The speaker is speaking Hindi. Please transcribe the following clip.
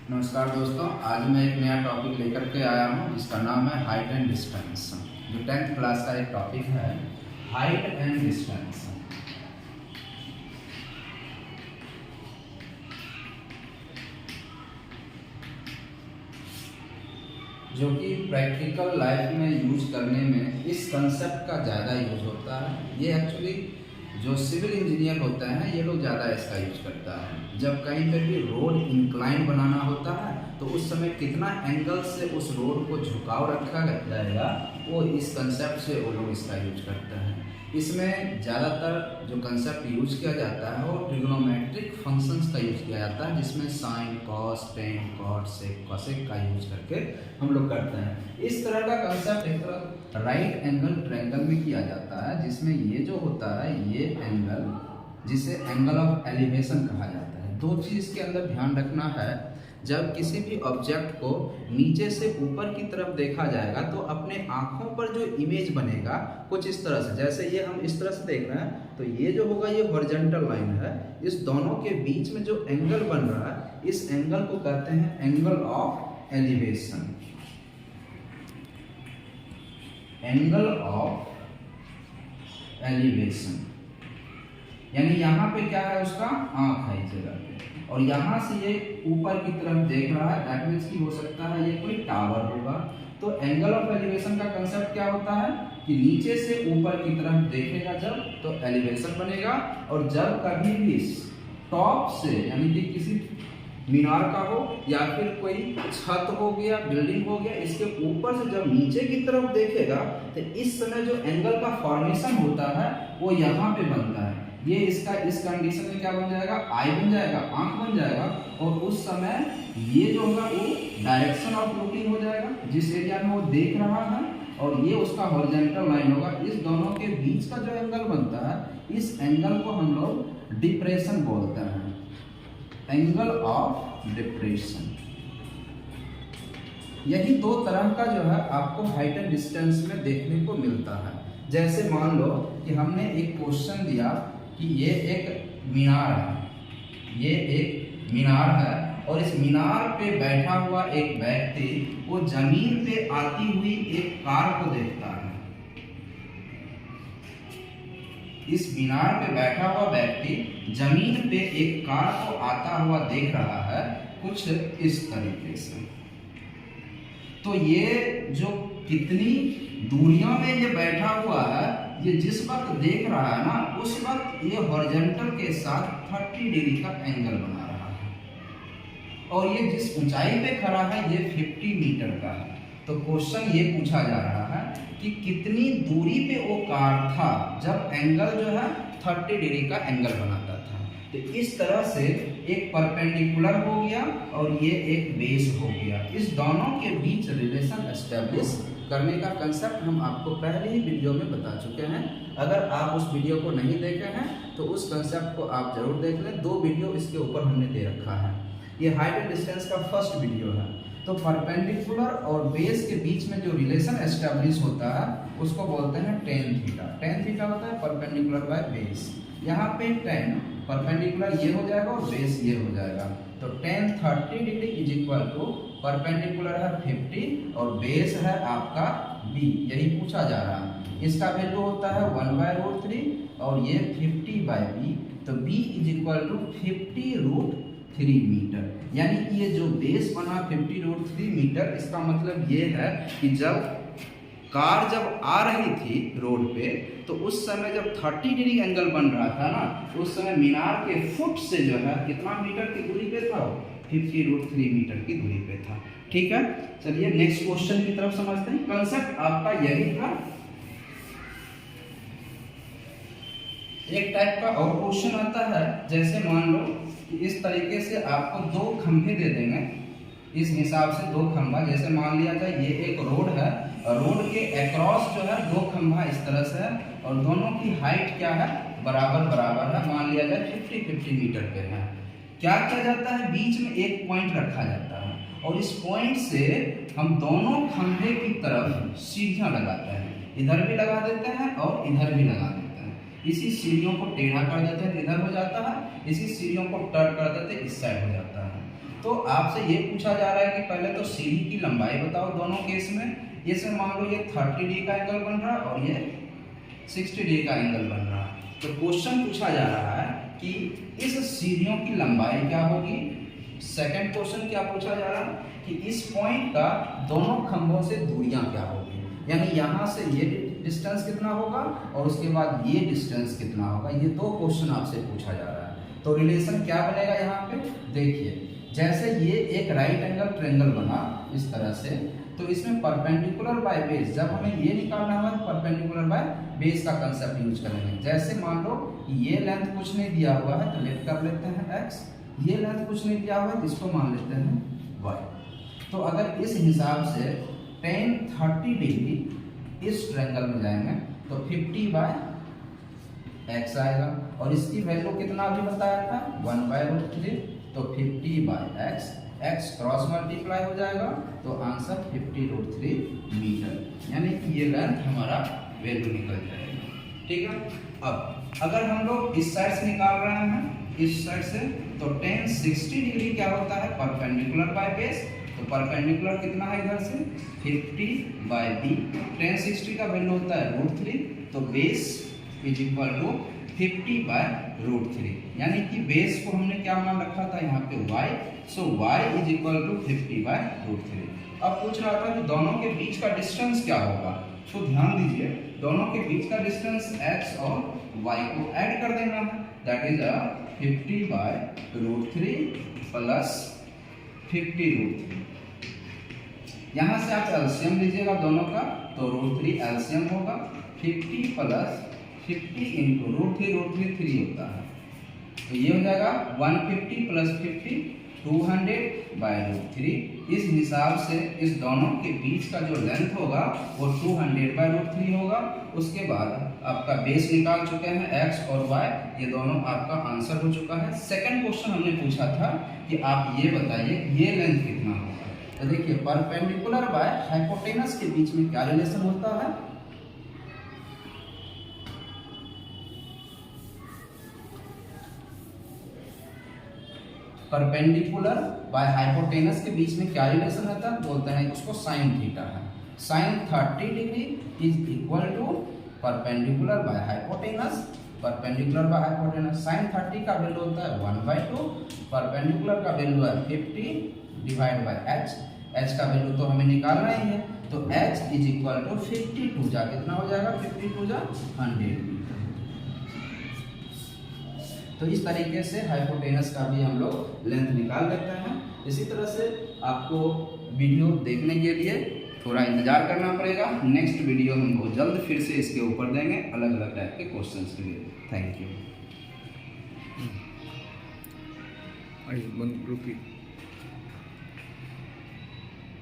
नमस्कार दोस्तों, आज मैं एक नया टॉपिक लेकर के आया हूँ जिसका नाम है हाइट एंड डिस्टेंस। जो 10th क्लास का एक टॉपिक है हाइट एंड डिस्टेंस। जो कि प्रैक्टिकल लाइफ में यूज करने में इस कंसेप्ट का ज़्यादा यूज होता है। ये एक्चुअली जो सिविल इंजीनियर होते हैं ये लोग ज़्यादा इसका यूज करता है। जब कहीं पर भी रोड इंक्लाइन बनाना होता है तो उस समय कितना एंगल से उस रोड को झुकाव रखा जाएगा, वो इस कंसेप्ट से वो लोग इसका यूज करते हैं। इसमें ज़्यादातर जो कंसेप्ट यूज किया जाता है वो ट्रिग्नोमेट्रिक फंक्शंस का यूज किया जाता है, जिसमें साइन, कॉस, टेन, कॉट, सेक, कोसेक का यूज करके हम लोग करते हैं। इस तरह का कंसेप्ट एक तरह राइट एंगल ट्रायंगल में किया जाता है, जिसमें ये जो होता है ये एंगल, जिसे एंगल ऑफ एलिवेशन कहा जाता है। दो चीज़ के अंदर ध्यान रखना है, जब किसी भी ऑब्जेक्ट को नीचे से ऊपर की तरफ देखा जाएगा तो अपने आंखों पर जो इमेज बनेगा कुछ इस तरह से, जैसे ये हम इस तरह से देख रहे हैं तो ये जो होगा ये हॉरिजॉन्टल लाइन है। इस दोनों के बीच में जो एंगल बन रहा है इस एंगल को कहते हैं angle of elevation. Angle of elevation यानी यहाँ पे क्या है, उसका आंख है इस जगह पे, और यहाँ से ये ऊपर की तरफ देख रहा है। दैट मीन्स कि हो सकता है ये कोई टावर होगा। तो एंगल ऑफ एलिवेशन का कंसेप्ट क्या होता है कि नीचे से ऊपर की तरफ देखेगा जब तो एलिवेशन बनेगा, और जब कभी भी टॉप से यानी कि किसी मीनार का हो या फिर कोई छत हो गया, बिल्डिंग हो गया, इसके ऊपर से जब नीचे की तरफ देखेगा तो इस समय जो एंगल का फॉर्मेशन होता है वो यहाँ पे बनता है। ये इसका इस कंडीशन में क्या बन जाएगा, आई बन जाएगा, आंख बन जाएगा, और उस समय ये जो होगा वो डायरेक्शन ऑफ लुकिंग हो जाएगा, जिस एरिया में वो देख रहा है, और ये उसका हॉरिजॉन्टल लाइन होगा। इस दोनों के बीच का जो एंगल बनता है इस एंगल को हम लोग डिप्रेशन बोलते हैं, एंगल ऑफ डिप्रेशन। यही दो तरह का जो है आपको हाइट एंड डिस्टेंस में देखने को मिलता है। जैसे मान लो कि हमने एक क्वेश्चन दिया कि ये एक मीनार है, ये एक मीनार है, और इस मीनार पे बैठा हुआ एक व्यक्ति वो जमीन पे आती हुई एक कार को देखता है। इस मीनार पे बैठा हुआ व्यक्ति जमीन पे एक कार को आता हुआ देख रहा है कुछ इस तरीके से। तो ये जो कितनी दूरियों में ये बैठा हुआ है, ये जिस वक्त देख रहा है ना उस वक्त ये हॉरिजॉन्टल के साथ 30 डिग्री का एंगल बना रहा है, और ये जिस ऊंचाई पे खड़ा है ये 50 मीटर का है। तो क्वेश्चन ये पूछा जा रहा है कि कितनी दूरी पे वो कार था जब एंगल जो है 30 डिग्री का एंगल बनाता था। तो इस तरह से एक परपेंडिकुलर हो गया और ये एक बेस हो गया। इस दोनों के बीच रिलेशन एस्टेब्लिश करने का कंसेप्ट हम आपको पहले ही वीडियो में बता चुके हैं। अगर आप उस वीडियो को नहीं देखे हैं तो उस कंसेप्ट को आप जरूर देख लें। 2 वीडियो इसके ऊपर हमने दे रखा है। ये हाइट एंड डिस्टेंस का फर्स्ट वीडियो है। तो परपेंडिकुलर और बेस के बीच में जो रिलेशन एस्टेब्लिश होता है उसको बोलते हैं टेन थीटा। टेन थीटा होता है परपेंडिकुलर बाय बेस। यहाँ पे टेन परपेंडिकुलर ये हो जाएगा और बेस ये हो जाएगा। तो tan 30 degree is equal to perpendicular है 50 और बेस है आपका b। यही पूछा जा रहा है। इसका वैल्यू होता है 1/√3 और ये 50/b। तो b is equal to 50√3 metre. यानी कि ये जो बेस बना 50√3 मीटर, इसका मतलब ये है कि जब कार जब आ रही थी रोड पे तो उस समय जब 30 डिग्री एंगल बन रहा था ना, उस समय मीनार के फुट से जो है कितना मीटर की दूरी पे था, 50√3 मीटर की दूरी पे था। ठीक है, चलिए नेक्स्ट क्वेश्चन की तरफ समझते हैं। कंसेप्ट आपका यही था। एक टाइप का और क्वेश्चन आता है, जैसे मान लो कि इस तरीके से आपको 2 खंभे दे देंगे, इस हिसाब से 2 खंभा, जैसे मान लिया जाए ये एक रोड है और रोड के अक्रॉस जो है 2 खंभा इस तरह से है, और दोनों की हाइट क्या है, बराबर बराबर है। मान लिया जाए 50-50 मीटर पे है। क्या किया जाता है, बीच में एक पॉइंट रखा जाता है और इस पॉइंट से हम दोनों खंभे की तरफ सीढ़ियां लगाते हैं। इधर भी लगा देते हैं और इधर भी लगा देते हैं। इसी सीढ़ियों को टेढ़ा कर देते हैं, इधर हो जाता है, इसी सीढ़ियों को टर्न कर देते हैं, इस साइड हो जाता है। तो आपसे ये पूछा जा रहा है कि पहले तो सीढ़ी की लंबाई बताओ दोनों केस में। इसमें मान लो ये 30 डिग्री का एंगल बन रहा है और ये 60 डिग्री का एंगल बन रहा है। तो क्वेश्चन पूछा जा रहा है कि इस सीढ़ियों की लंबाई क्या होगी। सेकंड क्वेश्चन क्या पूछा जा रहा है कि इस पॉइंट का दोनों खंभों से दूरियां क्या होगी, यानी यहाँ से ये डिस्टेंस कितना होगा और उसके बाद ये डिस्टेंस कितना होगा। ये दो क्वेश्चन आपसे पूछा जा रहा है। तो रिलेशन क्या बनेगा यहाँ पे देखिए, जैसे ये एक राइट एंगल ट्रायंगल बना इस तरह से, तो इसमें परपेंडिकुलर बाय बेस, जब हमें ये निकालना होगा तो परपेंडिकुलर बाय बेस का कंसेप्ट यूज करेंगे। जैसे मान लो ये लेंथ कुछ नहीं दिया हुआ है तो लेट कर लेते हैं x, ये लेंथ कुछ नहीं दिया हुआ है तो इसको मान लेते हैं y। तो अगर इस हिसाब से tan 30 डिग्री इस ट्रायंगल में जाएंगे तो 50/x आएगा और इसकी वैल्यू कितना अभी बताया था 1/√3, तो 50/x, x क्रॉस मल्टीप्लाई हो जाएगा तो आंसर 50√3 मीटर, यानी कि ये लेंथ हमारा वैल्यू निकल जाएगा। ठीक है, अब अगर हम लोग इस साइड से निकाल रहे हैं इस साइड से, तो tan 60 डिग्री क्या होता है परपेंडिकुलर बाय बेस, तो परपेंडिकुलर कितना है इधर से 50/b, tan 60 का वैल्यू होता है √3, तो बेस इज इक्वल टू 50/√3, यानी कि बेस को हमने क्या मान रखा था यहाँ पे y, so y is equal to 50/√3। अब पूछ रहा था कि दोनों के बीच का डिस्टेंस क्या होगा, तो ध्यान दीजिए दोनों के बीच का डिस्टेंस x और y को ऐड कर देना है, दैट इज 50/√3 प्लस 50√3। यहाँ से आप एलसीएम लीजिएगा दोनों का, तो √3 एलसीएम होगा, 50 प्लस 50 इंटू √3 3 होता है, तो ये हो जाएगा 150 प्लस 50 200/√3। इस हिसाब से इस दोनों के बीच का जो लेंथ होगा वो 200/√3 होगा। उसके बाद आपका बेस निकाल चुके हैं x और y, ये दोनों आपका आंसर हो चुका है। सेकंड क्वेश्चन हमने पूछा था कि आप ये बताइए ये लेंथ कितना होगा। तो देखिए परपेंडिकुलर बाय हाइपोटेनस के बीच में क्या रिलेशन होता है, परपेंडिकुलर बाय हाइपोटेनस के बीच में क्या रिलेशन रहता है, बोलते हैं उसको साइन थीटा है। Sine 30 degree is equal to perpendicular by hypotenuse, perpendicular by hypotenuse sine 30 का वैल्यू होता है 1/2, परपेंडिकुलर का वैल्यू है 50/h, h का वैल्यू तो हमें निकालना ही है, तो h इज इक्वल टू 52 जा कितना हो जाएगा 52 जा 100। तो इस तरीके से हाइपोटेनस का भी हम लोग लेंथ निकाल लेते हैं। इसी तरह से आपको वीडियो देखने के लिए थोड़ा इंतजार करना पड़ेगा। नेक्स्ट वीडियो हम बहुत जल्द फिर से इसके ऊपर देंगे अलग अलग टाइप के क्वेश्चंस के लिए। Thank you.